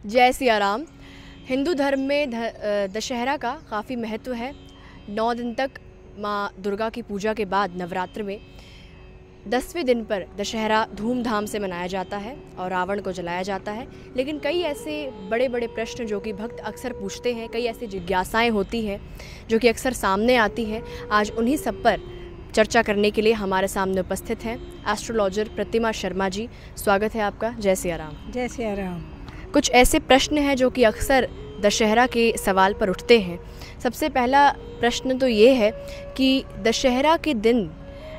जय सिया राम। हिंदू धर्म में दशहरा का काफ़ी महत्व है। 9 दिन तक माँ दुर्गा की पूजा के बाद नवरात्र में 10वें दिन पर दशहरा धूमधाम से मनाया जाता है और रावण को जलाया जाता है। लेकिन कई ऐसे बड़े बड़े प्रश्न जो कि भक्त अक्सर पूछते हैं, कई ऐसी जिज्ञासाएं होती हैं जो कि अक्सर सामने आती हैं। आज उन्हीं सब पर चर्चा करने के लिए हमारे सामने उपस्थित हैं एस्ट्रोलॉजर प्रतिमा शर्मा जी। स्वागत है आपका। जय सिया राम। जय सिया राम। कुछ ऐसे प्रश्न हैं जो कि अक्सर दशहरा के सवाल पर उठते हैं। सबसे पहला प्रश्न तो ये है कि दशहरा के दिन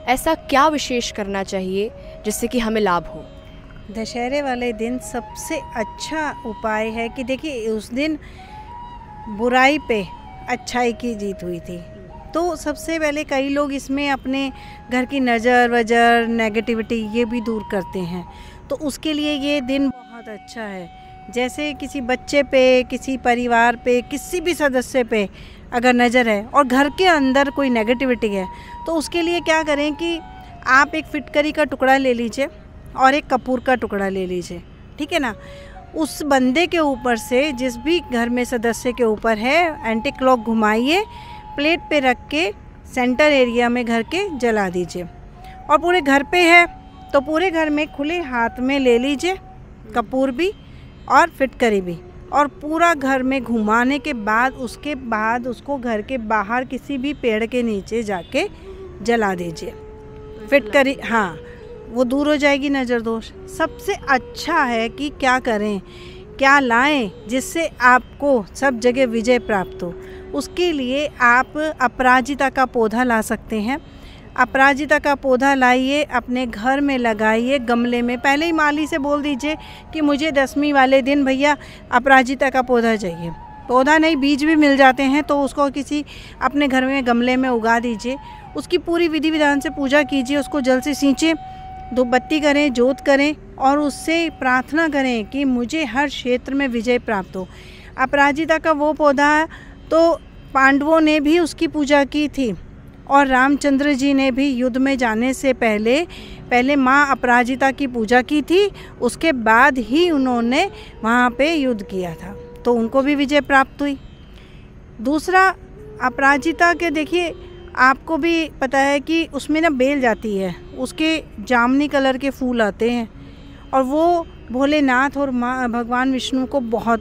ऐसा क्या विशेष करना चाहिए जिससे कि हमें लाभ हो। दशहरे वाले दिन सबसे अच्छा उपाय है कि देखिए उस दिन बुराई पे अच्छाई की जीत हुई थी। तो सबसे पहले कई लोग इसमें अपने घर की नज़र वजर नेगेटिविटी ये भी दूर करते हैं, तो उसके लिए ये दिन बहुत अच्छा है। जैसे किसी बच्चे पे, किसी परिवार पे, किसी भी सदस्य पे अगर नज़र है और घर के अंदर कोई नेगेटिविटी है, तो उसके लिए क्या करें कि आप एक फिटकरी का टुकड़ा ले लीजिए और एक कपूर का टुकड़ा ले लीजिए, ठीक है ना। उस बंदे के ऊपर से, जिस भी घर में सदस्य के ऊपर है, एंटी क्लॉक घुमाइए, प्लेट पे रख के सेंटर एरिया में घर के जला दीजिए। और पूरे घर पे है तो पूरे घर में खुले हाथ में ले लीजिए कपूर भी और फिटकरी भी, और पूरा घर में घुमाने के बाद उसके बाद उसको घर के बाहर किसी भी पेड़ के नीचे जाके जला दीजिए। फिटकरी, हाँ, वो दूर हो जाएगी नज़र दोष। सबसे अच्छा है कि क्या करें, क्या लाएं जिससे आपको सब जगह विजय प्राप्त हो। उसके लिए आप अपराजिता का पौधा ला सकते हैं। अपराजिता का पौधा लाइए, अपने घर में लगाइए गमले में। पहले ही माली से बोल दीजिए कि मुझे 10वीं वाले दिन भैया अपराजिता का पौधा चाहिए। पौधा नहीं, बीज भी मिल जाते हैं, तो उसको किसी अपने घर में गमले में उगा दीजिए। उसकी पूरी विधि विधान से पूजा कीजिए, उसको जल से सींचे, धूपबत्ती करें, जोत करें और उससे प्रार्थना करें कि मुझे हर क्षेत्र में विजय प्राप्त हो। अपराजिता का वो पौधा तो पांडवों ने भी उसकी पूजा की थी और रामचंद्र जी ने भी युद्ध में जाने से पहले माँ अपराजिता की पूजा की थी। उसके बाद ही उन्होंने वहाँ पे युद्ध किया था, तो उनको भी विजय प्राप्त हुई। दूसरा, अपराजिता के देखिए आपको भी पता है कि उसमें ना बेल जाती है, उसके जामुनी कलर के फूल आते हैं और वो भोलेनाथ और माँ भगवान विष्णु को बहुत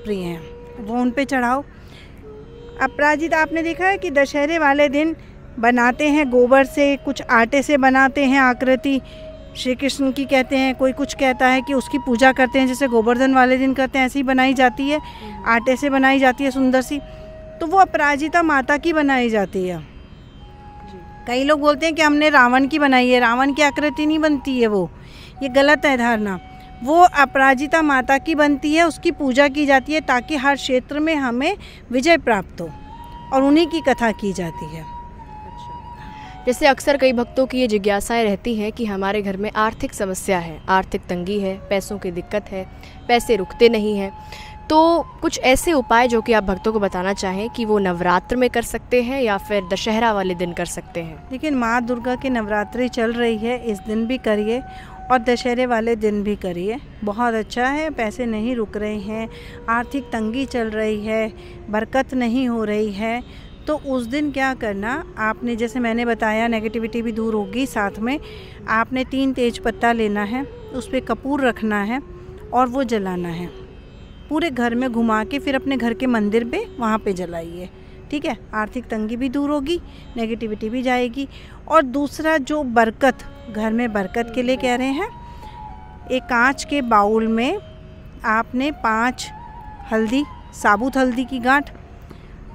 प्रिय हैं, वो उन पे चढ़ाओ। अपराजिता आपने देखा है कि दशहरे वाले दिन बनाते हैं गोबर से, कुछ आटे से बनाते हैं आकृति श्री कृष्ण की कहते हैं, कोई कुछ कहता है कि उसकी पूजा करते हैं, जैसे गोवर्धन वाले दिन करते हैं, ऐसी ही बनाई जाती है, आटे से बनाई जाती है सुंदर सी। तो वो अपराजिता माता की बनाई जाती है। कई लोग बोलते हैं कि हमने रावण की बनाई है, रावण की आकृति नहीं बनती है, वो ये गलत है धारणा। वो अपराजिता माता की बनती है, उसकी पूजा की जाती है ताकि हर क्षेत्र में हमें विजय प्राप्त हो, और उन्हीं की कथा की जाती है। जैसे अक्सर कई भक्तों की ये जिज्ञासाएं रहती हैं कि हमारे घर में आर्थिक समस्या है, आर्थिक तंगी है, पैसों की दिक्कत है, पैसे रुकते नहीं हैं, तो कुछ ऐसे उपाय जो कि आप भक्तों को बताना चाहें कि वो नवरात्र में कर सकते हैं या फिर दशहरा वाले दिन कर सकते हैं। लेकिन माँ दुर्गा की नवरात्रि चल रही है, इस दिन भी करिए और दशहरे वाले दिन भी करिए, बहुत अच्छा है। पैसे नहीं रुक रहे हैं, आर्थिक तंगी चल रही है, बरकत नहीं हो रही है, तो उस दिन क्या करना, आपने जैसे मैंने बताया नेगेटिविटी भी दूर होगी। साथ में आपने 3 तेज पत्ता लेना है, उस पर कपूर रखना है और वो जलाना है पूरे घर में घुमा के, फिर अपने घर के मंदिर पे वहाँ पे जलाइए, ठीक है। आर्थिक तंगी भी दूर होगी, नेगेटिविटी भी जाएगी। और दूसरा, जो बरकत, घर में बरकत के लिए कह रहे हैं, एक कांच के बाउल में आपने 5 हल्दी, साबुत हल्दी की गांठ,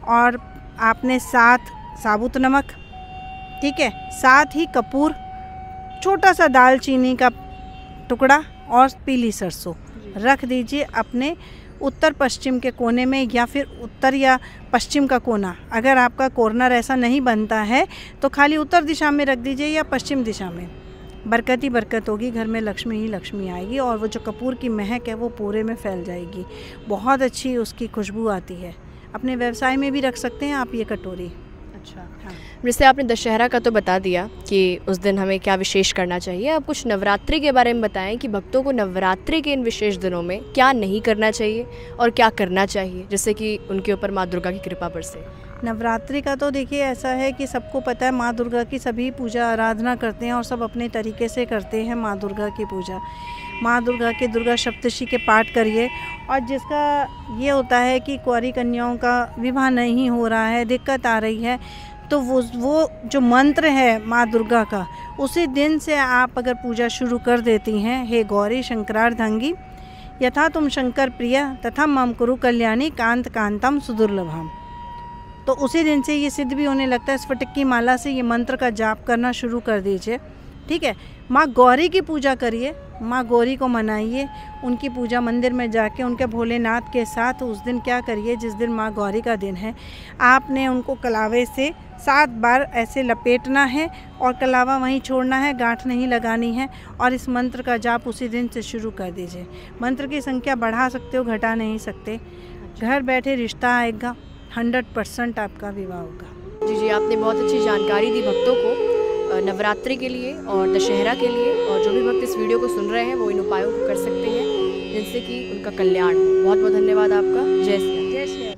और आपने 7 साबुत नमक, ठीक है, साथ ही कपूर, छोटा सा दालचीनी का टुकड़ा और पीली सरसों रख दीजिए अपने उत्तर पश्चिम के कोने में, या फिर उत्तर या पश्चिम का कोना। अगर आपका कॉर्नर ऐसा नहीं बनता है तो खाली उत्तर दिशा में रख दीजिए या पश्चिम दिशा में। बरकत ही बरकत होगी, घर में लक्ष्मी ही लक्ष्मी आएगी और वो जो कपूर की महक है वो पूरे में फैल जाएगी, बहुत अच्छी उसकी खुशबू आती है। अपने व्यवसाय में भी रख सकते हैं आप ये कटोरी। अच्छा, हाँ। जैसे आपने दशहरा का तो बता दिया कि उस दिन हमें क्या विशेष करना चाहिए, अब कुछ नवरात्रि के बारे में बताएं कि भक्तों को नवरात्रि के इन विशेष दिनों में क्या नहीं करना चाहिए और क्या करना चाहिए, जिससे कि उनके ऊपर माँ दुर्गा की कृपा बरसे। नवरात्रि का तो देखिए ऐसा है कि सबको पता है, माँ दुर्गा की सभी पूजा आराधना करते हैं और सब अपने तरीके से करते हैं माँ दुर्गा की पूजा। माँ दुर्गा के दुर्गा सप्तशती के पाठ करिए, और जिसका ये होता है कि कुंवारी कन्याओं का विवाह नहीं हो रहा है, दिक्कत आ रही है, तो वो जो मंत्र है माँ दुर्गा का, उसी दिन से आप अगर पूजा शुरू कर देती हैं, हे गौरी शंकरार्धांगी यथा तुम शंकर प्रिया तथा मम कुरु कल्याणी कांत कांतम सुदुर्लभम, तो उसी दिन से ये सिद्ध भी होने लगता है। स्फटिक की माला से ये मंत्र का जाप करना शुरू कर दीजिए, ठीक है। माँ गौरी की पूजा करिए, माँ गौरी को मनाइए, उनकी पूजा मंदिर में जाके उनके भोलेनाथ के साथ उस दिन क्या करिए, जिस दिन माँ गौरी का दिन है, आपने उनको कलावे से 7 बार ऐसे लपेटना है और कलावा वहीं छोड़ना है, गांठ नहीं लगानी है, और इस मंत्र का जाप उसी दिन से शुरू कर दीजिए। मंत्र की संख्या बढ़ा सकते हो, घटा नहीं सकते। घर बैठे रिश्ता आएगा, 100% आपका विवाह होगा। जी, आपने बहुत अच्छी जानकारी दी भक्तों को नवरात्रि के लिए और दशहरा के लिए, और जो भी भक्त इस वीडियो को सुन रहे हैं वो इन उपायों को कर सकते हैं जिनसे कि उनका कल्याण हो। बहुत बहुत धन्यवाद आपका। जय श्री राम। जय श्री राम।